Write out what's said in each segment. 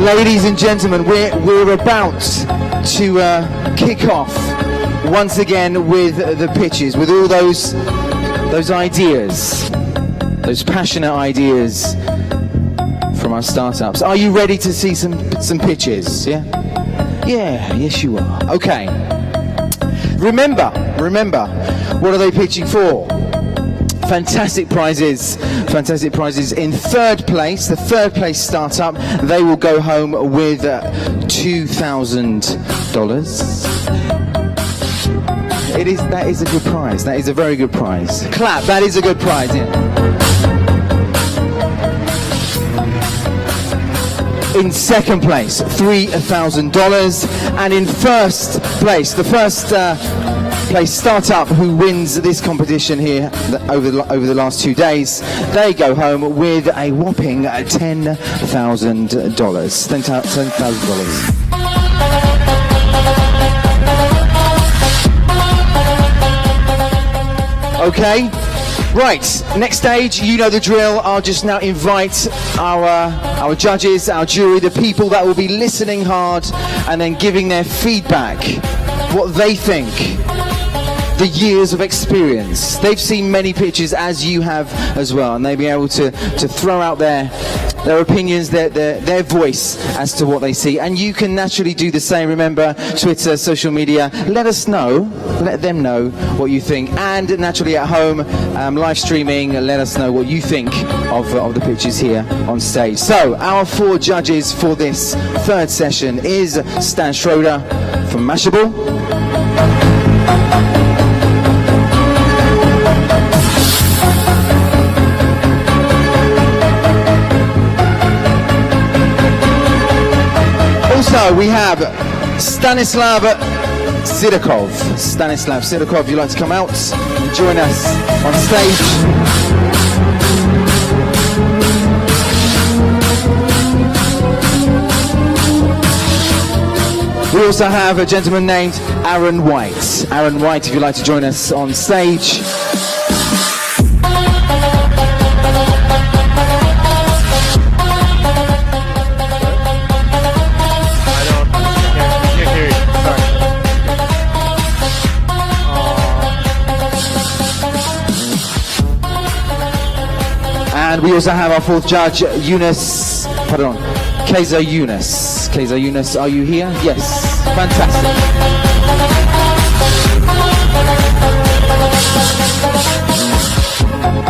Ladies and gentlemen, we're about to kick off once again with the pitches, with all those ideas, those passionate ideas from our startups. Are you ready to see some pitches? Yeah? Yeah, yes you are. Okay. Remember, what are they pitching for? Fantastic prizes in third place. The third place startup, they will go home with $2,000. That is a good prize. That is a very good prize. Clap, that is a good prize, yeah. In second place, $3,000, and in first place, the first place startup who wins this competition here over the last 2 days, they go home with a whopping $10,000. $10,000. Okay, right, next stage, you know the drill. I'll just now invite our judges, our jury, the people that will be listening hard and then giving their feedback, what they think, the years of experience. They've seen many pitches, as you have as well, and they'll be able to throw out their opinions, their voice as to what they see. And you can naturally do the same. Remember, Twitter, social media, let them know what you think. And naturally at home, live streaming, let us know what you think of the pitches here on stage. So, our 4 judges for this third session is Stan Schroeder from Mashable, also, we have Stanislav Sidakov. Stanislav Sidakov, if you'd like to come out and join us on stage. We also have a gentleman named Aaron White. Aaron White, if you'd like to join us on stage. And we also have our 4th judge, Kaiser Yunus. Kaiser Yunus, are you here? Yes, fantastic.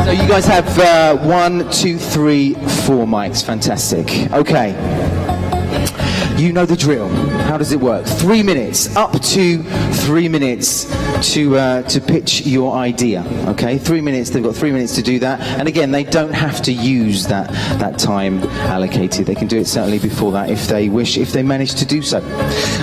So you guys have 1, 2, 3, 4 mics, fantastic. Okay. You know the drill. How does it work? 3 minutes, up to 3 minutes to pitch your idea. Okay, 3 minutes. They've got 3 minutes to do that. And again, they don't have to use that time allocated. They can do it certainly before that if they wish, if they manage to do so.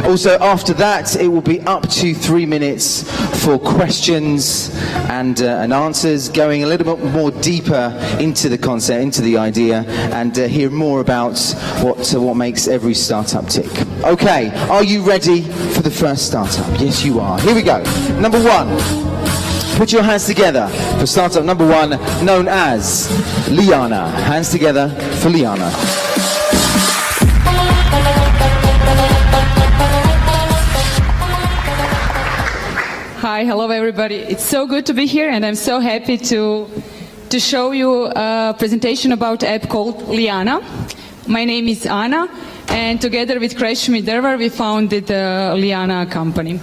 Also, after that, it will be up to 3 minutes for questions and answers, going a little bit more deeper into the concept, into the idea, and hear more about what makes every startup tick. Okay, are you ready for the first startup? Yes, you are. Here we go. Number 1. Put your hands together for startup number 1, known as Liana. Hands together for Liana. Hi, hello everybody. It's so good to be here, and I'm so happy to show you a presentation about an app called Liana. My name is Ana, and together with Krešimir Dervar we founded the Liana company.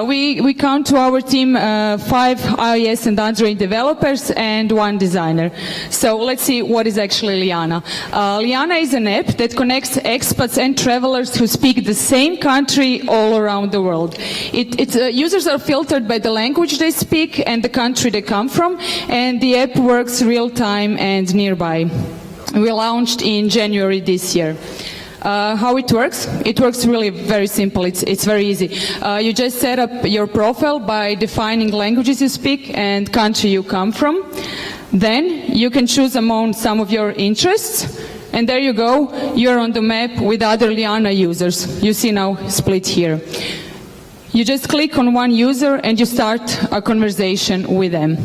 We count to our team 5 iOS and Android developers and 1 designer. So let's see what is actually Liana. Liana is an app that connects expats and travelers who speak the same country all around the world. Users are filtered by the language they speak and the country they come from, and the app works real time and nearby. We launched in January this year. How it works? It works really very simple. It's very easy. You just set up your profile by defining languages you speak and country you come from. Then you can choose among some of your interests, and there you go. You're on the map with other Liana users. You see now split here. You just click on one user and you start a conversation with them.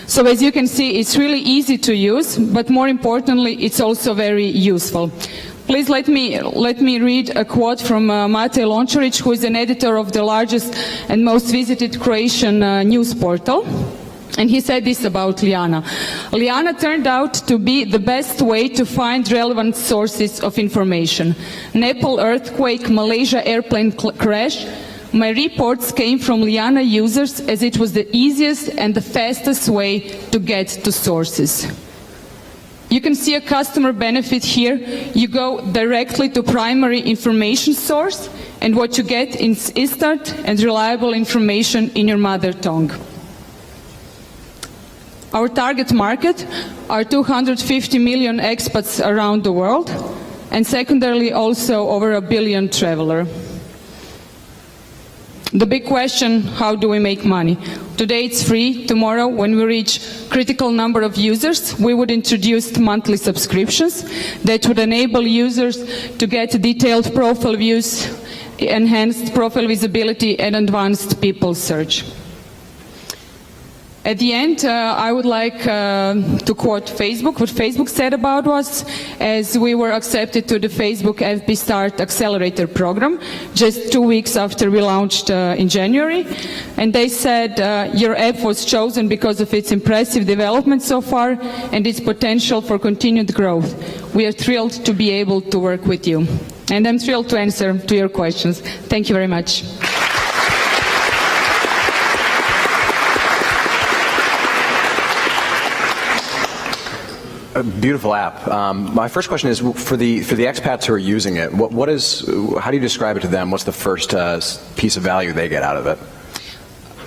So as you can see, it's really easy to use, but more importantly, it's also very useful. please let me read a quote from Matej Lončarić, who is an editor of the largest and most visited Croatian news portal. And he said this about Liana. Liana turned out to be the best way to find relevant sources of information. Nepal earthquake, Malaysia airplane crash. My reports came from Liana users as it was the easiest and the fastest way to get to sources. You can see a customer benefit here. You go directly to primary information source, and what you get is instant and reliable information in your mother tongue. Our target market are 250 million expats around the world, and secondarily also over 1 billion travelers. The big question, how do we make money? Today it's free. Tomorrow, when we reach critical number of users, we would introduce monthly subscriptions that would enable users to get detailed profile views, enhanced profile visibility, and advanced people search. At the end, I would like to quote Facebook, what Facebook said about us, as we were accepted to the Facebook FB Start Accelerator program just 2 weeks after we launched in January. And they said, your app was chosen because of its impressive development so far and its potential for continued growth. We are thrilled to be able to work with you. And I'm thrilled to answer to your questions. Thank you very much. A beautiful app. My first question is for the expats who are using it. How do you describe it to them? What's the first piece of value they get out of it?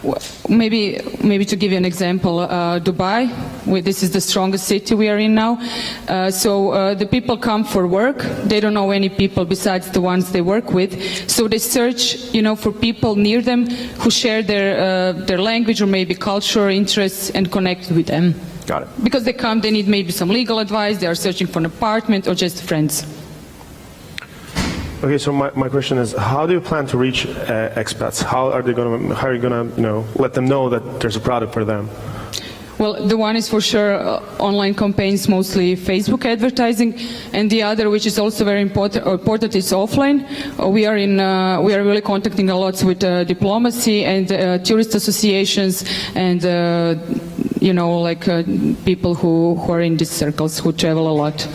Well, maybe to give you an example, Dubai. This is the strongest city we are in now. So the people come for work. They don't know any people besides the ones they work with. So they search, for people near them who share their language or maybe culture, interests, and connect with them. Got it. Because they come, they need maybe some legal advice, they are searching for an apartment or just friends. Okay, so my question is, how do you plan to reach expats? How are you going to let them know that there's a product for them? Well, the one is for sure online campaigns, mostly Facebook advertising, and the other, which is also very important, is offline. We are really contacting a lot with diplomacy and tourist associations and people who are in these circles who travel a lot.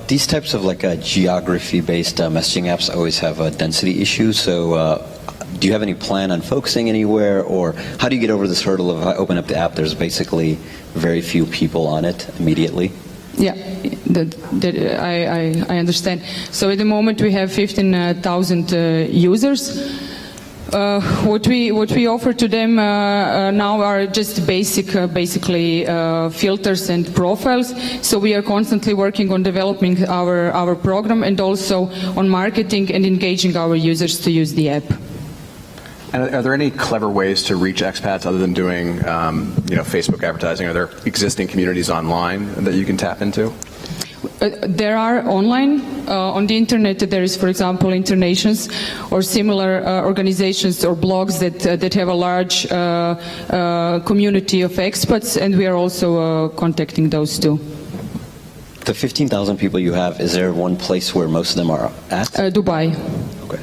These types of geography-based messaging apps always have a density issue. So, do you have any plan on focusing anywhere, or how do you get over this hurdle of if I open up the app, there's basically very few people on it immediately? Yeah, I understand. So at the moment we have 15,000 users. What we offer to them now are just basically filters and profiles. So we are constantly working on developing our program and also on marketing and engaging our users to use the app. And are there any clever ways to reach expats other than doing Facebook advertising? Are there existing communities online that you can tap into? There are online, on the internet there is, for example, Internations or similar organizations or blogs that have a large community of expats, and we are also contacting those too. The 15,000 people you have, is there one place where most of them are at? Dubai. Okay.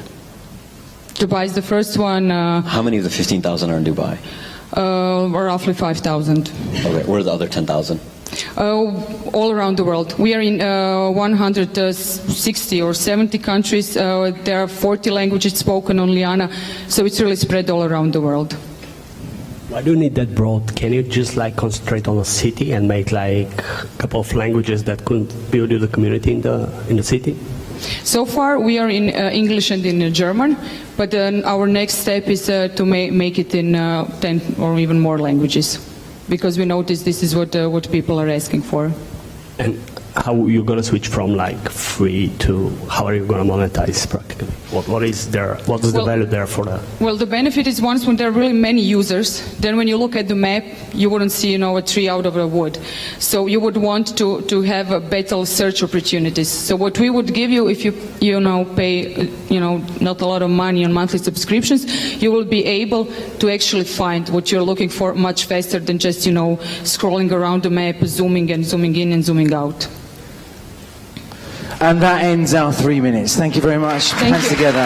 Dubai is the first one. How many of the 15,000 are in Dubai? Roughly 5,000. Okay, where are the other 10,000? All around the world. We are in 160 or 70 countries. There are 40 languages spoken on Liana, so it's really spread all around the world. Why do you need that broad? Can you just concentrate on a city and make a couple of languages that could build the community in the city? So far we are in English and in German, but our next step is to make it in 10 or even more languages, because we notice this is what people are asking for. And how are you going to switch from free to how are you going to monetize practically? What is there? What is the value there for that? Well, the benefit is once when there are really many users, then when you look at the map, you wouldn't see a tree out of a wood. So you would want to have a better search opportunities. So what we would give you if you pay not a lot of money on monthly subscriptions, you will be able to actually find what you're looking for much faster than just scrolling around the map, zooming in and zooming out. And that ends our 3 minutes. Thank you very much. Thank Hands you. together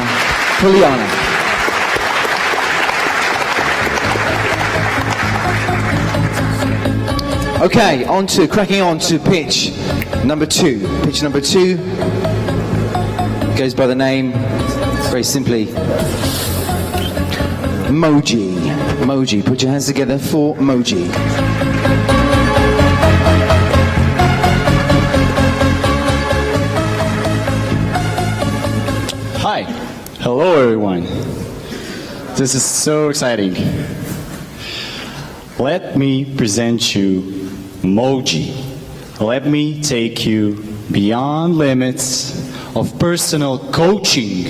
for Liana. Okay, cracking on to pitch number 2. Pitch number 2 goes by the name, very simply, Moji. Moji, put your hands together for Moji. Hi. Hello, everyone. This is so exciting. Let me present you Moji. Let me take you beyond limits of personal coaching.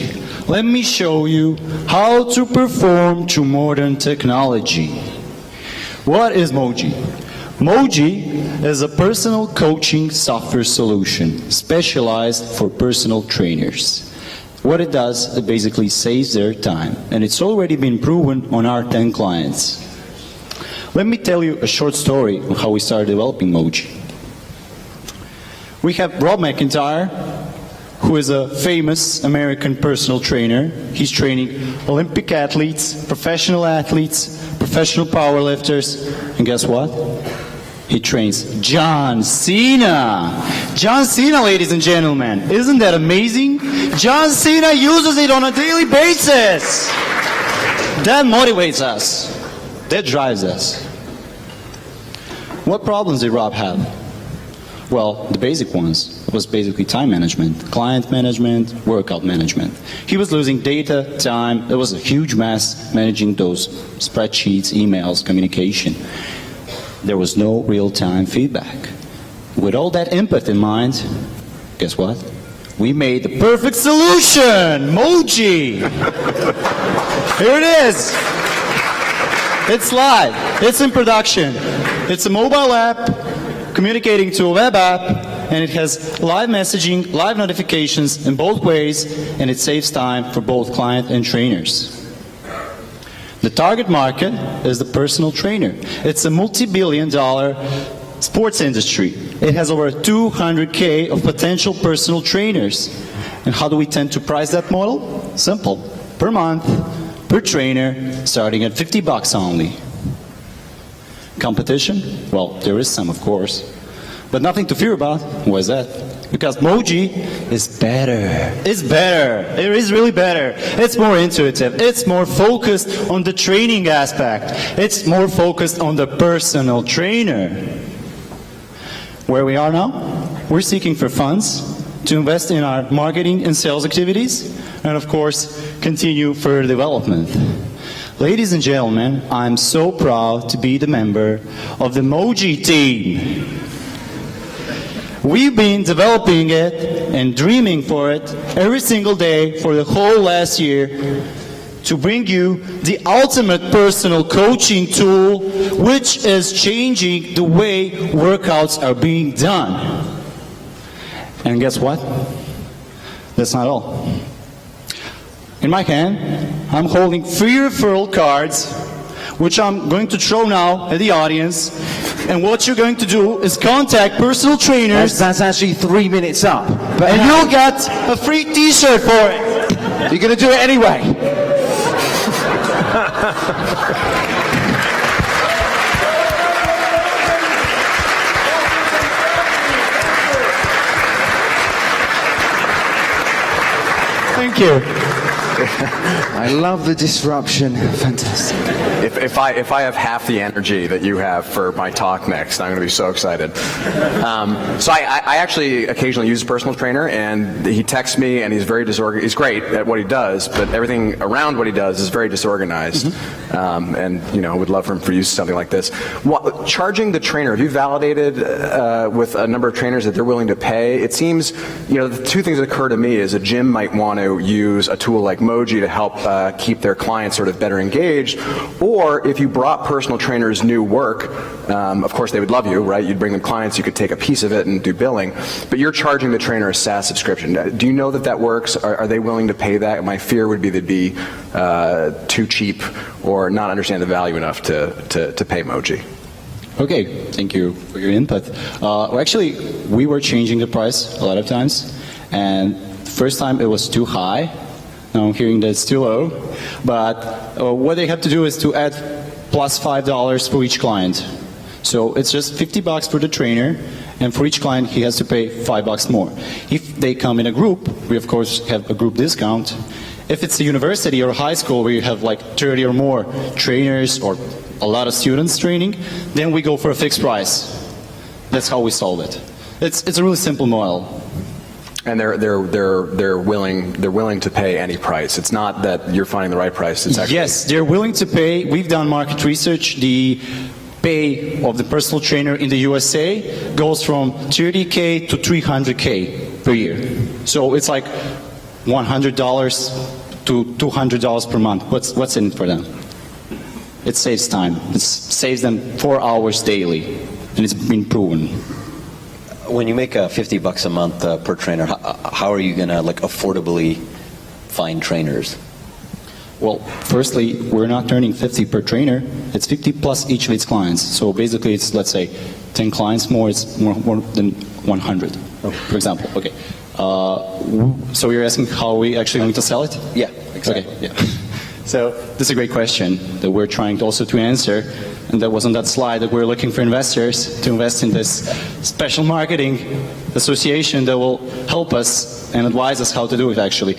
Let me show you how to perform through modern technology. What is Moji? Moji is a personal coaching software solution specialized for personal trainers. What it does, it basically saves their time, and it's already been proven on our 10 clients. Let me tell you a short story of how we started developing Moji. We have Rob McIntyre, who is a famous American personal trainer. He's training Olympic athletes, professional powerlifters, and guess what? He trains John Cena. John Cena, ladies and gentlemen. Isn't that amazing? John Cena uses it on a daily basis. That motivates us. That drives us. What problems did Rob have? Well, the basic ones was basically time management, client management, workout management. He was losing data, time. It was a huge mess managing those spreadsheets, emails, communication. There was no real-time feedback. With all that input in mind, guess what? We made the perfect solution, Moji. Here it is. It's live. It's in production. It's a mobile app communicating to a web app, and it has live messaging, live notifications in both ways, and it saves time for both client and trainers. The target market is the personal trainer. It's a multi-billion-dollar sports industry. It has over 200K of potential personal trainers. And how do we tend to price that model? Simple. Per month, per trainer, starting at $50 only. Competition? Well, there is some, of course. But nothing to fear about. Why is that? Because Moji is better. It's better. It is really better. It's more intuitive. It's more focused on the training aspect. It's more focused on the personal trainer. Where we are now, we're seeking for funds to invest in our marketing and sales activities, and of course, continue further development. Ladies and gentlemen, I'm so proud to be the member of the Moji team. We've been developing it and dreaming for it every single day for the whole last year to bring you the ultimate personal coaching tool, which is changing the way workouts are being done. And guess what? That's not all. In my hand, I'm holding 3 referral cards, which I'm going to throw now at the audience. And what you're going to do is contact personal trainers. That's actually 3 minutes up. But And you'll get a free t-shirt for it. you're going to do it anyway. Thank you. I love the disruption. Fantastic. If I have half the energy that you have for my talk next, I'm going to be so excited. So I actually occasionally use a personal trainer, and he texts me, and he's very disorganized. He's great at what he does, but everything around what he does is very disorganized. And would love for him to use something like this. Charging the trainer, have you validated with a number of trainers that they're willing to pay? It seems, the two things that occur to me is a gym might want to use a tool like Moji to help keep their clients sort of better engaged, or if you brought personal trainers new work, of course they would love you, right? You'd bring them clients, you could take a piece of it and do billing, but you're charging the trainer a SaaS subscription. Do you know that that works? Are they willing to pay that? My fear would be they'd be too cheap or not understand the value enough to pay Moji. Okay, thank you for your input. Actually, we were changing the price a lot of times, And first time it was too high. Now I'm hearing that it's too low. But what they have to do is to add plus $5 for each client. So it's just $50 for the trainer, and for each client he has to pay $5 more. If they come in a group, we of course have a group discount. If it's a university or a high school where you have like 30 or more trainers or a lot of students training, then we go for a fixed price. That's how we solve it. It's a really simple model. And they're willing to pay any price. It's not that you're finding the right price. It's actually Yes, they're willing to pay. We've done market research. The pay of the personal trainer in the USA goes from $30K to $300K per year. So it's like $100 to $200 per month. What's in it for them? It saves time. It saves them 4 hours daily, and it's been proven. When you make $50 a month per trainer, how are you gonna like affordably find trainers? Well, firstly, we're not earning 50 per trainer. It's 50 plus each of its clients. So basically, it's, let's say, 10 clients more, it's more than 100, for example. Okay. So you're asking how we actually going to sell it? Yeah, exactly. Okay, yeah. So this is a great question that we're trying also to answer. And that was on that slide that we're looking for investors to invest in this special marketing association that will help us and advise us how to do it actually.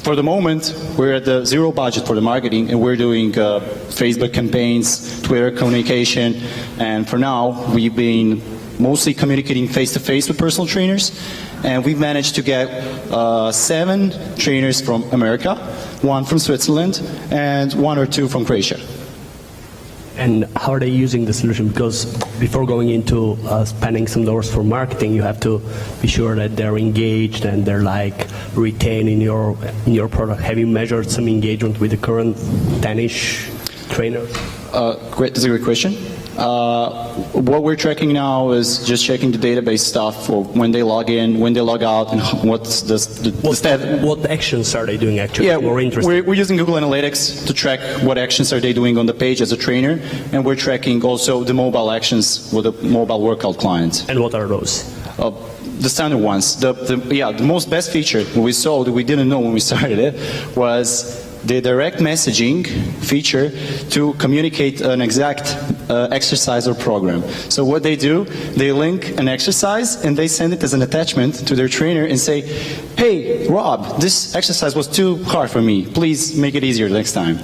For the moment, we're at the zero budget for the marketing, and we're doing Facebook campaigns, Twitter communication, and for now, we've been mostly communicating face-to-face with personal trainers, and we've managed to get 7 trainers from America, 1 from Switzerland, and 1 or 2 from Croatia. And how are they using the solution? Because before going into spending some dollars for marketing, you have to be sure that they're engaged and they're like retained in your product. Have you measured some engagement with the current Danish trainers? Great, that's a great question. What we're tracking now is just checking the database stuff for when they log in, when they log out, and what's the stat. What actions are they doing actually? Yeah, More interesting. we're using Google Analytics to track what actions are they doing on the page as a trainer, and we're tracking also the mobile actions with the mobile workout clients. And what are those? The standard ones. The most best feature we saw that we didn't know when we started it was the direct messaging feature to communicate an exact exercise or program. So what they do, they link an exercise and they send it as an attachment to their trainer and say, hey, Rob, this exercise was too hard for me. Please make it easier next time.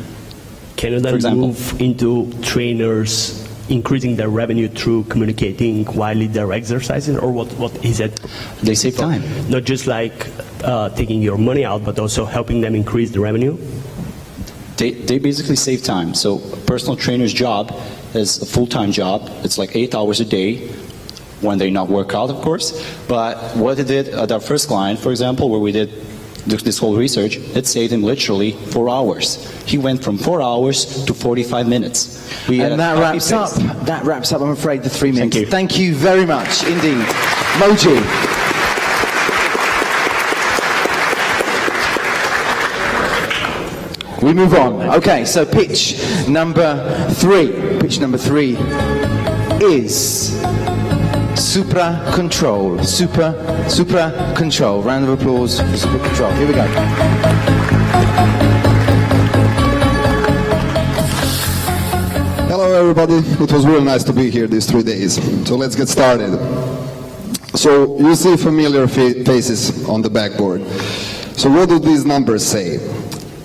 Can you then move into trainers increasing their revenue through communicating while they're exercising, or what is it? They save time. Not just like taking your money out, but also helping them increase the revenue? They basically save time. So a personal trainer's job is a full-time job. It's like 8 hours a day when they not work out, of course. But what they did at our first client, for example, where we did this whole research, it saved him literally 4 hours. He went from 4 hours to 45 minutes. And that wraps up. That wraps up, I'm afraid, the 3 minutes. Thank you. Thank you very much indeed. Moji. We move on. Okay, so pitch number 3. Pitch number 3 is Supra Control. Supra Control. Round of applause for Supra Control. Here we go. Hello everybody, it was really nice to be here these 3 days. So let's get started. So you see familiar faces on the backboard. So what do these numbers say?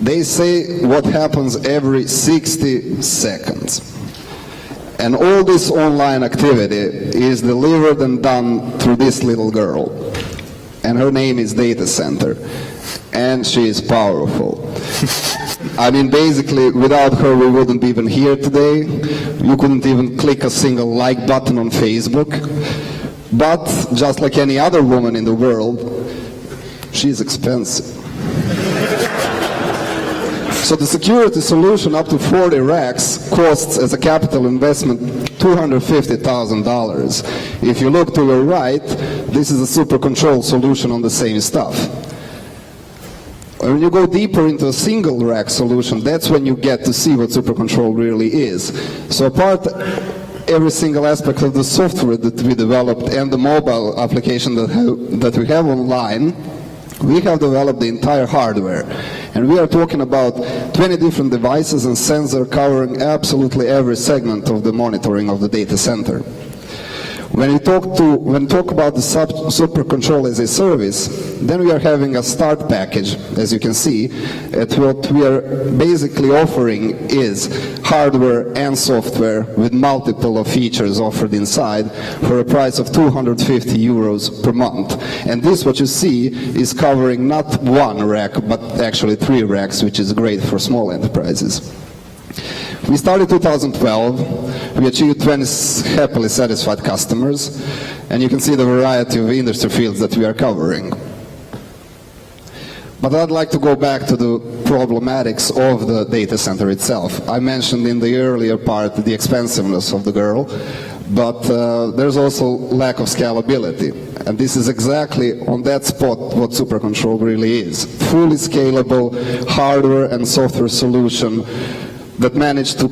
They say what happens every 60 seconds. And all this online activity is delivered and done through this little girl. And her name is Data Center. And she is powerful. I mean, basically, without her, we wouldn't be even here today. You couldn't even click a single like button on Facebook. But, just like any other woman in the world, she's expensive. So the security solution up to 40 racks costs as a capital investment $250,000. If you look to your right, this is a Super Control solution on the same stuff. When you go deeper into a single rack solution, that's when you get to see what Super Control really is. So apart every single aspect of the software that we developed and the mobile application that we have online, We have developed the entire hardware, and we are talking about 20 different devices and sensors covering absolutely every segment of the monitoring of the data center. When we talk about the super control as a service, then we are having a start package, as you can see. What we are basically offering is hardware and software with multiple of features offered inside for a price of 250 euros per month. And this, what you see, is covering not one rack, but actually 3 racks, which is great for small enterprises. We started 2012, we achieved 20 happily satisfied customers, and you can see the variety of industry fields that we are covering. But I'd like to go back to the problematics of the data center itself. I mentioned in the earlier part the expensiveness of the girl, but there's also lack of scalability. And this is exactly on that spot what SuperControl really is. Fully scalable hardware and software solution that managed to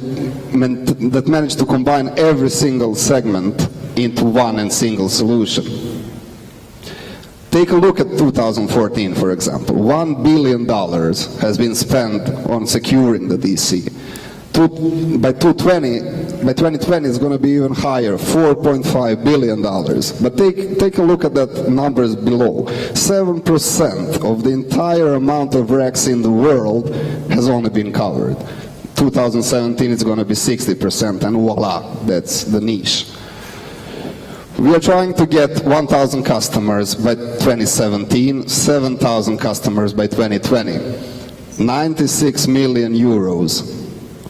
combine every single segment into one and single solution. Take a look at 2014, for example. $1 billion has been spent on securing the DC. By 2020 it's going to be even higher, $4.5 billion. But take a look at that numbers below. 7% of the entire amount of racks in the world has only been covered. 2017 it's going to be 60%, and voila, that's the niche. We are trying to get 1,000 customers by 2017, 7,000 customers by 2020, 96 million euros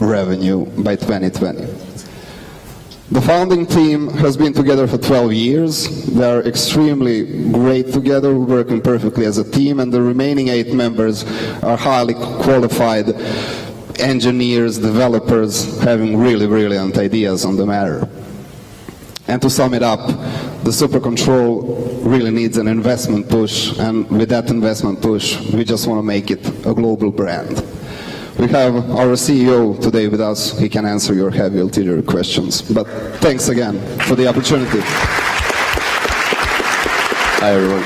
revenue by 2020. The founding team has been together for 12 years. They are extremely great together, working perfectly as a team, and the remaining 8 members are highly qualified engineers, developers, having really brilliant ideas on the matter. And to sum it up, the SuperControl really needs an investment push, and with that investment push, we just want to make it a global brand. We have our CEO today with us. He can answer your heavy ulterior questions. But thanks again for the opportunity. Hi, everyone.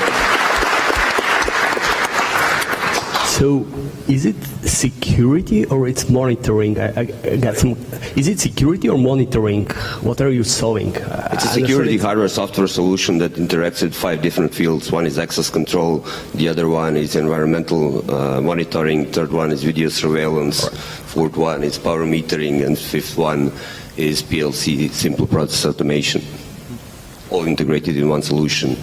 So, is it security or it's monitoring? I got some. Is it security or monitoring? What are you solving? It's a security hardware software solution that interacts with 5 different fields. One is access control, the other one is environmental monitoring, third one is video surveillance, fourth one is power metering, and fifth one is PLC, simple process automation, all integrated in one solution.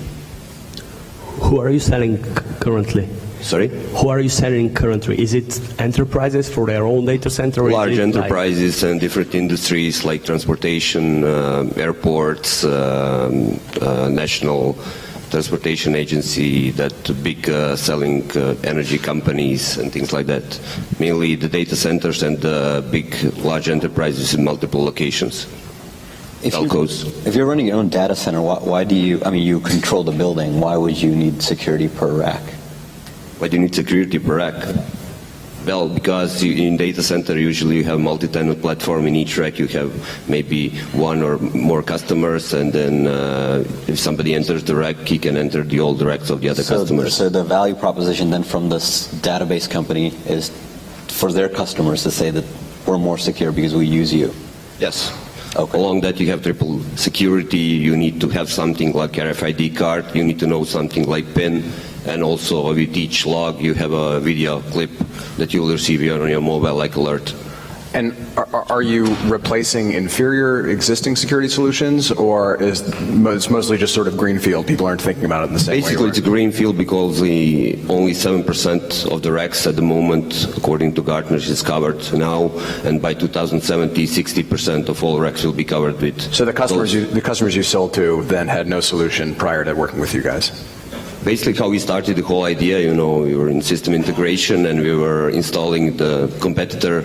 Who are you selling currently? Sorry? Who are you selling currently? Is it enterprises for their own data center? Or large enterprises and different industries like transportation, airports, national transportation agency, that big selling energy companies and things like that. Mainly the data centers and big large enterprises in multiple locations. If you're running your own data center, why do you, I mean, you control the building, why would you need security per rack? Why do you need security per rack? Well, because in data center usually you have multi-tenant platform. In each rack you have maybe 1 or more customers, and then if somebody enters the rack, he can enter all the racks of the other customers. So the value proposition then from this database company is for their customers to say that we're more secure because we use you? Yes. Okay. Along that you have triple security. You need to have something like RFID card. You need to know something like PIN. And also with each log you have a video clip that you will receive on your mobile like alert. And are you replacing inferior existing security solutions, or is it's mostly just sort of greenfield? People aren't thinking about it in the same way. Basically, it's a greenfield because only 7% of the racks at the moment, according to Gartner, is covered now, and by 2070, 60% of all racks will be covered with. So the customers you sold to then had no solution prior to working with you guys. Basically, how we started the whole idea, you know, we were in system integration and we were installing the competitor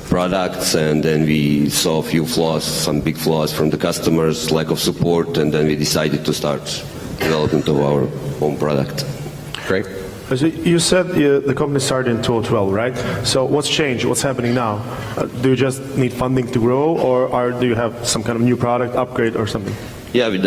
products, and then we saw a few flaws, some big flaws from the customers, lack of support, and then we decided to start development of our own product. Great. So you said the company started in 2012, right? So what's changed? What's happening now? Do you just need funding to grow, or do you have some kind of new product upgrade or something? Yeah, we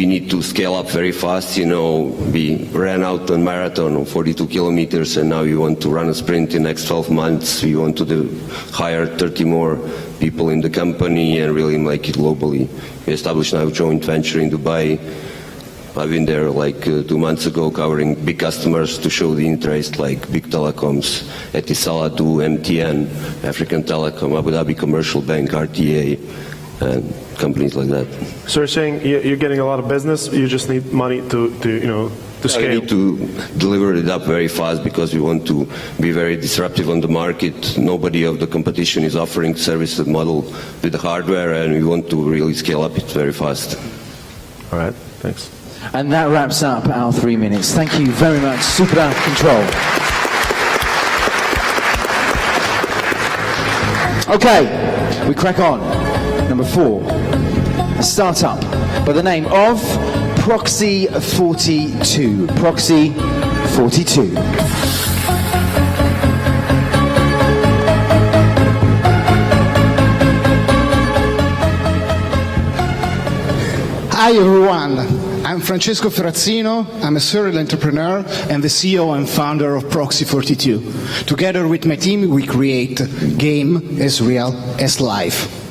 need to scale up very fast. We ran out a marathon of 42 kilometers, and now we want to run a sprint in the next 12 months. We want to hire 30 more people in the company and really make it globally. We established now a joint venture in Dubai. I've been there 2 months ago covering big customers to show the interest, like big telecoms, Etisalat, MTN, African Telecom, Abu Dhabi Commercial Bank, RTA, and companies like that. So you're saying you're getting a lot of business, you just need money to scale? We need to deliver it up very fast because we want to be very disruptive on the market. Nobody of the competition is offering service model with the hardware, and we want to really scale up it very fast. All right, thanks. And that wraps up our 3 minutes. Thank you very much. Super out of control. Okay, we crack on. Number 4, a startup by the name of Proxy 42. Proxy 42. Hi everyone. I'm Francesco Ferrazzino. I'm a serial entrepreneur and the CEO and founder of Proxy 42. Together with my team, we create game as real as life.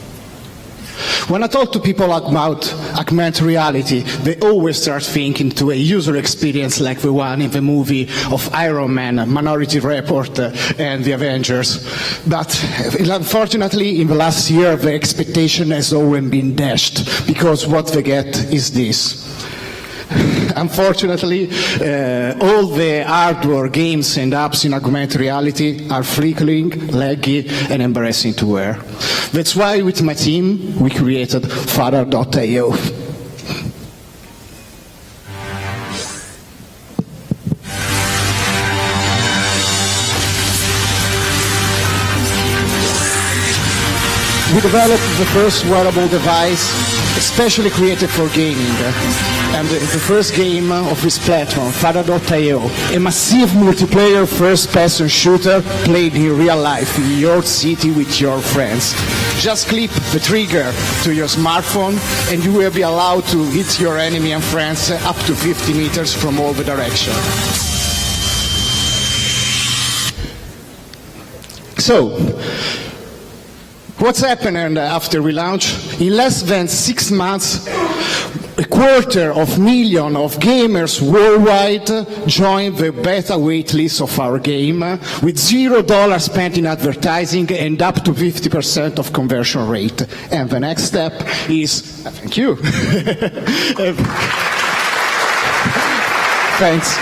When I talk to people about augmented reality, they always start thinking to a user experience like the one in the movie of Iron Man, Minority Report, and the Avengers. But unfortunately, in the last year, the expectation has always been dashed, because what they get is this. Unfortunately, all the hardware games and apps in augmented reality are flickering, laggy, and embarrassing to wear. That's why with my team, we created Father.io. We developed the first wearable device especially created for gaming. And the first game of this platform, Father.io, a massive multiplayer first-person shooter played in real life in your city with your friends. Just click the trigger to your smartphone and you will be allowed to hit your enemy and friends up to 50 meters from all the directions. So, what's happened after we launch? In less than 6 months, 250,000 of gamers worldwide joined the beta waitlist of our game, with $0 spent in advertising and up to 50% of conversion rate. And the next step is, thank you. Thanks.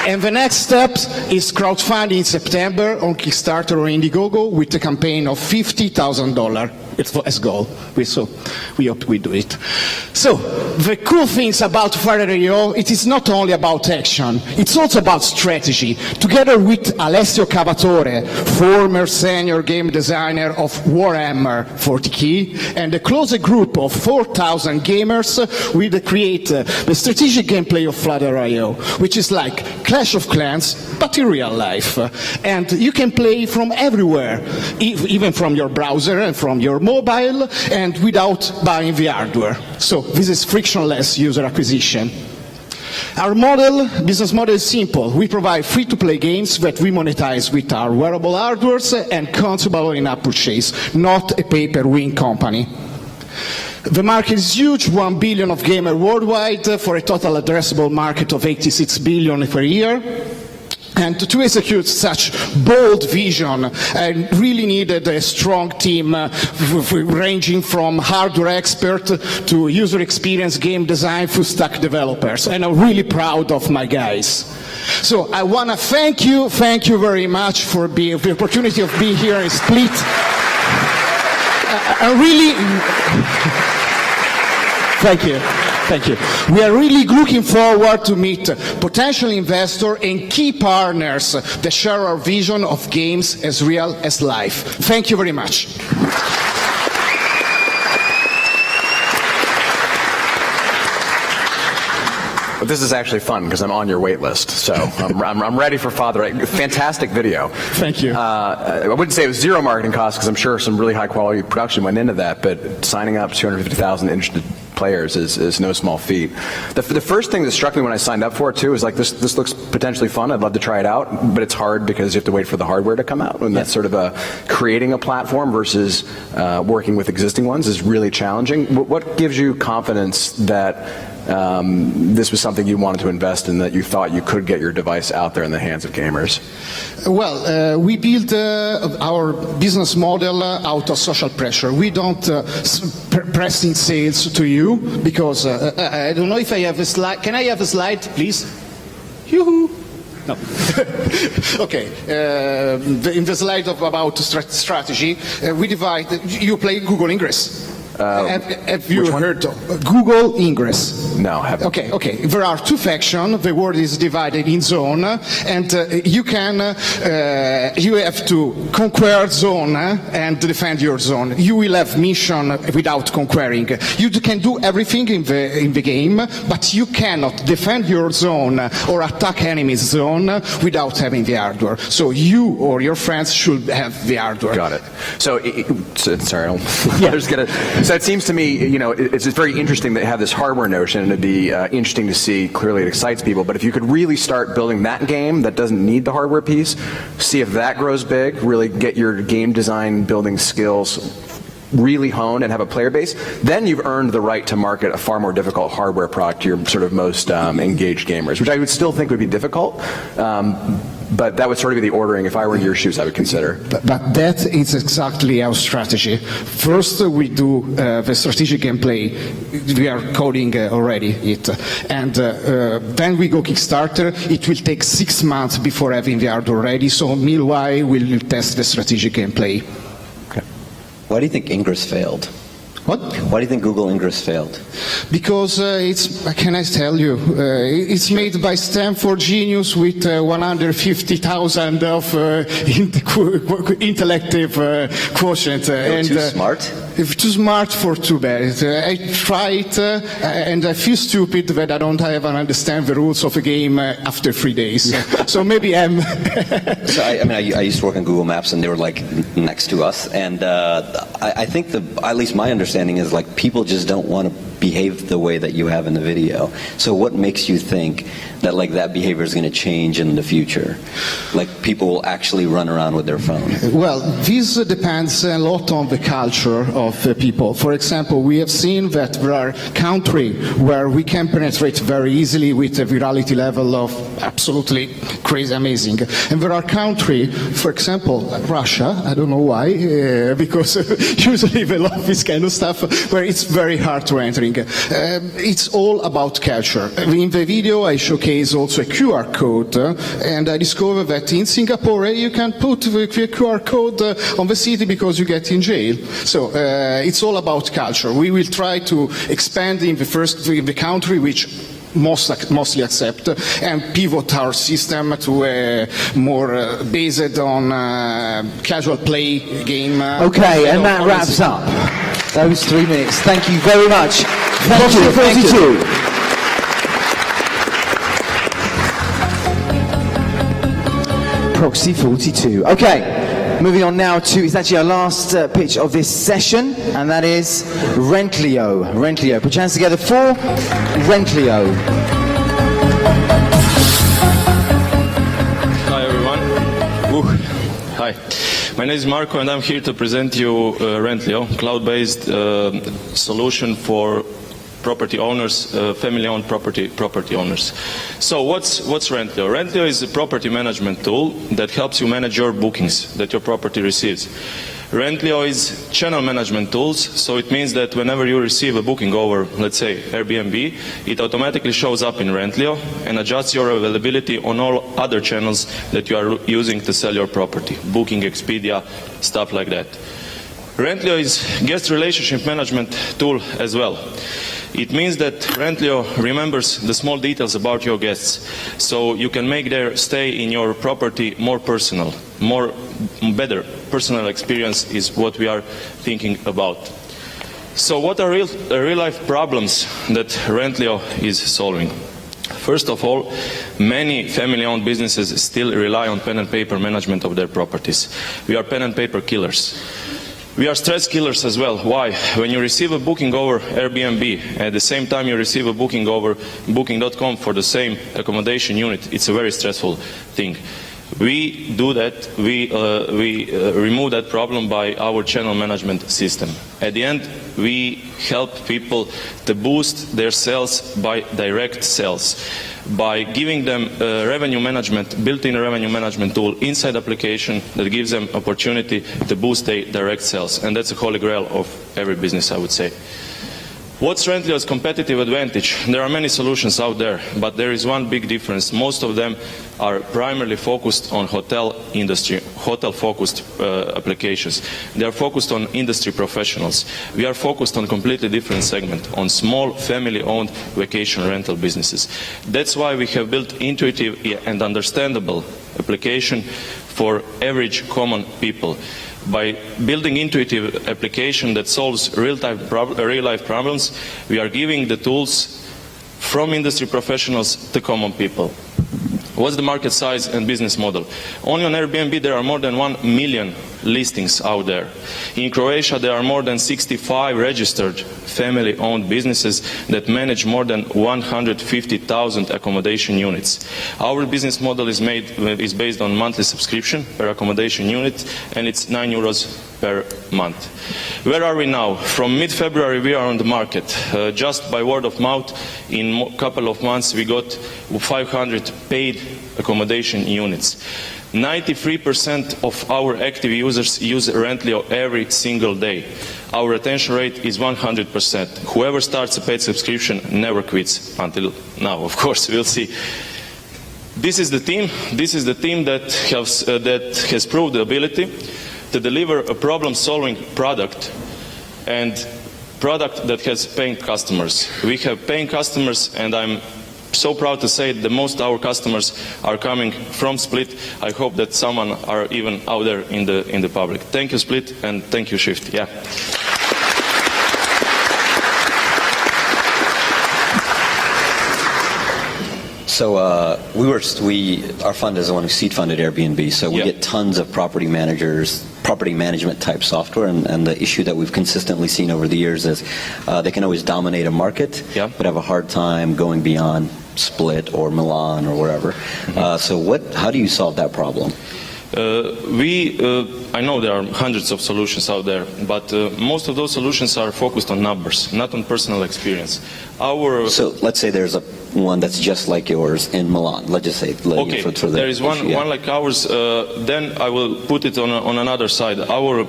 And the next step is crowdfunding in September on Kickstarter or Indiegogo with a campaign of $50,000. It's as goal. We hope we do it. So, the cool things about Father.io, it is not only about action, it's also about strategy. Together with Alessio Cavatore, former senior game designer of Warhammer 40K, and a closer group of 4,000 gamers, we create the strategic gameplay of Father.io, which is like Clash of Clans, but in real life. And you can play from everywhere, even from your browser and from your mobile, and without buying the hardware. So this is frictionless user acquisition. Our business model is simple. We provide free-to-play games that we monetize with our wearable hardware and consumable in-app purchase, not a pay-per-win company. The market is huge, 1 billion of gamers worldwide for a total addressable market of 86 billion per year. And to execute such bold vision, I really needed a strong team ranging from hardware expert to user experience, game design, full stack developers. And I'm really proud of my guys. So I want to thank you very much for the opportunity of being here in Split. Thank you. We are really looking forward to meet potential investors and key partners that share our vision of games as real as life. Thank you very much. But this is actually fun because I'm on your wait list, so I'm ready for Father. Fantastic video. Thank you. I wouldn't say it was zero marketing costs because I'm sure some really high quality production went into that, but signing up 250,000 interested players is no small feat. The first thing that struck me when I signed up for it too is like this looks potentially fun. I'd love to try it out, but it's hard because you have to wait for the hardware to come out, and that's sort of creating a platform versus working with existing ones is really challenging. What gives you confidence that this was something you wanted to invest in, that you thought you could get your device out there in the hands of gamers? Well, we build our business model out of social pressure. We don't press in sales to you because I don't know if I have a slide. Can I have a slide, please? Yoo-hoo. No. Okay. In the slide about strategy, we divide. You play Google Ingress. Have you heard of Google Ingress? No, I haven't. Okay. There are two factions. The world is divided in zone, and you have to conquer zone and defend your zone. You will have mission without conquering. You can do everything in the game, but you cannot defend your zone or attack enemy's zone without having the hardware. So you or your friends should have the hardware. Got it. So sorry, So it seems to me, it's very interesting to have this hardware notion, and it'd be interesting to see. Clearly, it excites people. But if you could really start building that game that doesn't need the hardware piece, see if that grows big, really get your game design building skills really honed and have a player base, then you've earned the right to market a far more difficult hardware product to your sort of most engaged gamers, which I would still think would be difficult. But that would sort of be the ordering. If I were in your shoes, I would consider. But that is exactly our strategy. First, we do the strategic gameplay. We are coding already it. And then we go Kickstarter. It will take 6 months before having the hardware ready. So meanwhile, we'll test the strategic gameplay. Why do you think Ingress failed? What? Why do you think Google Ingress failed? Because can I tell you, it's made by Stanford genius with 150,000 of intellective quotient. And too smart? Too smart for too bad. I try it and I feel stupid that I don't even understand the rules of a game after 3 days. So maybe I'm... So I used to work on Google Maps, and they were like next to us, and I think at least my understanding is like people just don't want to behave the way that you have in the video. So what makes you think that like that behavior is going to change in the future? Like people will actually run around with their phone? Well, this depends a lot on the culture of the people. For example, we have seen that there are countries where we can penetrate very easily with a virality level of absolutely crazy, amazing. And there are countries, for example, Russia, I don't know why, because usually they love this kind of stuff, where it's very hard to entering. It's all about culture. In the video I showcase also a QR code, and I discovered that in Singapore you can put the QR code on the city because you get in jail. So it's all about culture. We will try to expand in the country which mostly accept, and pivot our system to a more based on casual play game. Okay, and that wraps up those 3 minutes. Thank you very much. Thank you, 42. Proxy 42. Okay, moving on now to, it's actually our last pitch of this session, and that is Rentlio. Rentlio. Put your hands together for Rentlio. Hi everyone. Hi. My name is Marco, and I'm here to present you Rentlio, cloud-based solution for property owners, family-owned property owners. So what's Rentlio? Rentlio is a property management tool that helps you manage your bookings that your property receives. Rentlio is channel management tools, so it means that whenever you receive a booking over, let's say, Airbnb, it automatically shows up in Rentlio and adjusts your availability on all other channels that you are using to sell your property, Booking, Expedia, stuff like that. Rentlio is guest relationship management tool as well. It means that Rentlio remembers the small details about your guests, so you can make their stay in your property more personal, better. Personal experience is what we are thinking about. So what are real life problems that Rentlio is solving? First of all, many family-owned businesses still rely on pen and paper management of their properties. We are pen and paper killers. We are stress killers as well. Why? When you receive a booking over Airbnb, at the same time you receive a booking over Booking.com for the same accommodation unit, it's a very stressful thing. We do that, we remove that problem by our channel management system. At the end, we help people to boost their sales by direct sales, by giving them revenue management, built-in revenue management tool inside application that gives them opportunity to boost their direct sales. And that's a holy grail of every business, I would say. What's Rentlio's competitive advantage? There are many solutions out there, but there is one big difference. Most of them are primarily focused on hotel industry, hotel-focused applications. They are focused on industry professionals. We are focused on a completely different segment, on small family-owned vacation rental businesses. That's why we have built intuitive and understandable application for average common people. By building intuitive application that solves real-life problems, we are giving the tools from industry professionals to common people. What's the market size and business model? Only on Airbnb there are more than 1 million listings out there. In Croatia there are more than 65 registered family-owned businesses that manage more than 150,000 accommodation units. Our business model is based on monthly subscription per accommodation unit, and it's €9 per month. Where are we now? From mid-February we are on the market. Just by word of mouth, in a couple of months we got 500 paid accommodation units. 93% of our active users use Rentlio every single day. Our retention rate is 100%. Whoever starts a paid subscription never quits until now, of course, we'll see. This is the team. This is the team that has proved the ability to deliver a problem-solving product, and product that has paying customers. We have paying customers, and I'm so proud to say that most of our customers are coming from Split. I hope that someone are even out there in the public. Thank you, Split, and thank you, Shift. Yeah. So our fund is the one who seed funded Airbnb. So we get tons of property management type software, and the issue that we've consistently seen over the years is they can always dominate a market, but have a hard time going beyond Split or Milan or wherever. So how do you solve that problem? I know there are hundreds of solutions out there, but most of those solutions are focused on numbers, not on personal experience. So let's say there's one that's just like yours in Milan. Let's just say. There is one like ours. Then I will put it on another side. Our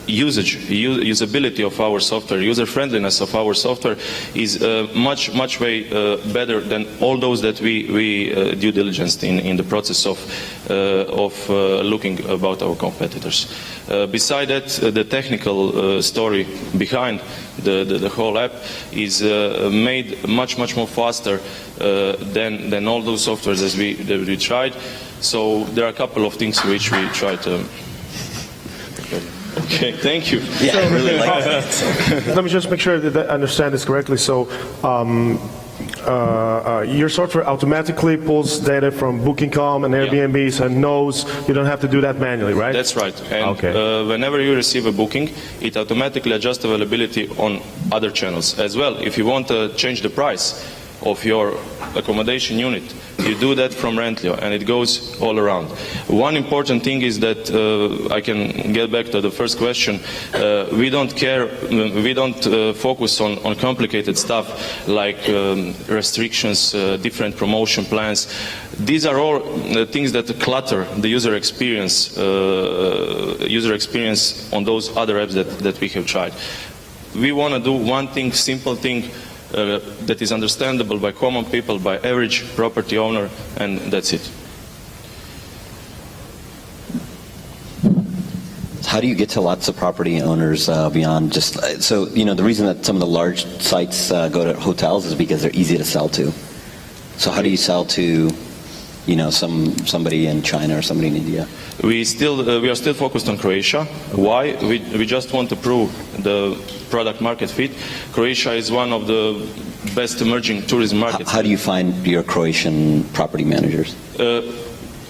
usability of our software, user friendliness of our software is much way better than all those that we due diligence in the process of looking about our competitors. Beside that, the technical story behind the whole app is made much more faster than all those softwares that we tried. So there are a couple of things which we try to. Okay, thank you. Yeah, I really like that. Let me just make sure that I understand this correctly. So, your software automatically pulls data from Booking.com and Airbnb and knows you don't have to do that manually, right? That's right. And whenever you receive a booking, it automatically adjusts availability on other channels as well. If you want to change the price of your accommodation unit, you do that from Rentlio, and it goes all around. One important thing is that I can get back to the first question. We don't focus on complicated stuff like restrictions, different promotion plans. These are all things that clutter the user experience on those other apps that we have tried. We want to do one thing, simple thing, that is understandable by common people, by average property owner, and that's it. How do you get to lots of property owners beyond just, so, the reason that some of the large sites go to hotels is because they're easy to sell to. So how do you sell to somebody in China or somebody in India? We are still focused on Croatia. Why? We just want to prove the product market fit. Croatia is one of the best emerging tourism markets. How do you find your Croatian property managers?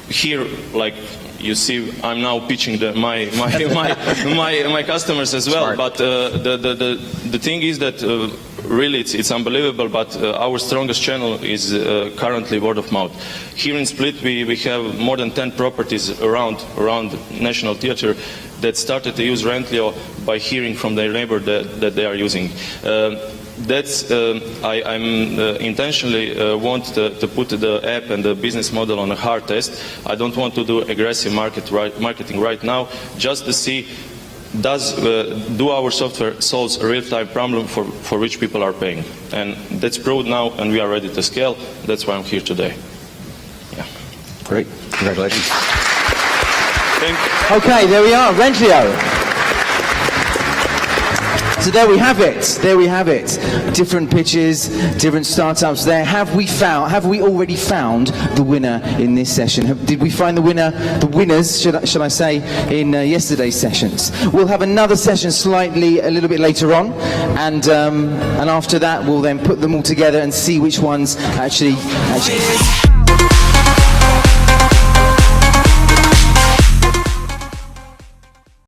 Here, like you see, I'm now pitching my customers as well. Smart. But the thing is that really it's unbelievable. But our strongest channel is currently word of mouth. Here in Split, we have more than 10 properties around National Theatre that started to use Rentlio by hearing from their neighbor that they are using. I'm intentionally want to put the app and the business model on a hard test. I don't want to do aggressive marketing right now, just to see do our software solves a real-time problem for which people are paying. And that's proved now, and we are ready to scale. That's why I'm here today. Yeah. Great. Congratulations. Thank you. Okay, there we are, Rentlio. So there we have it. There we have it. Different pitches, different startups there. Have we already found the winner in this session? Did we find the winners, should I say, in yesterday's sessions? We'll have another session a little bit later on, and after that we'll then put them all together and see which ones actually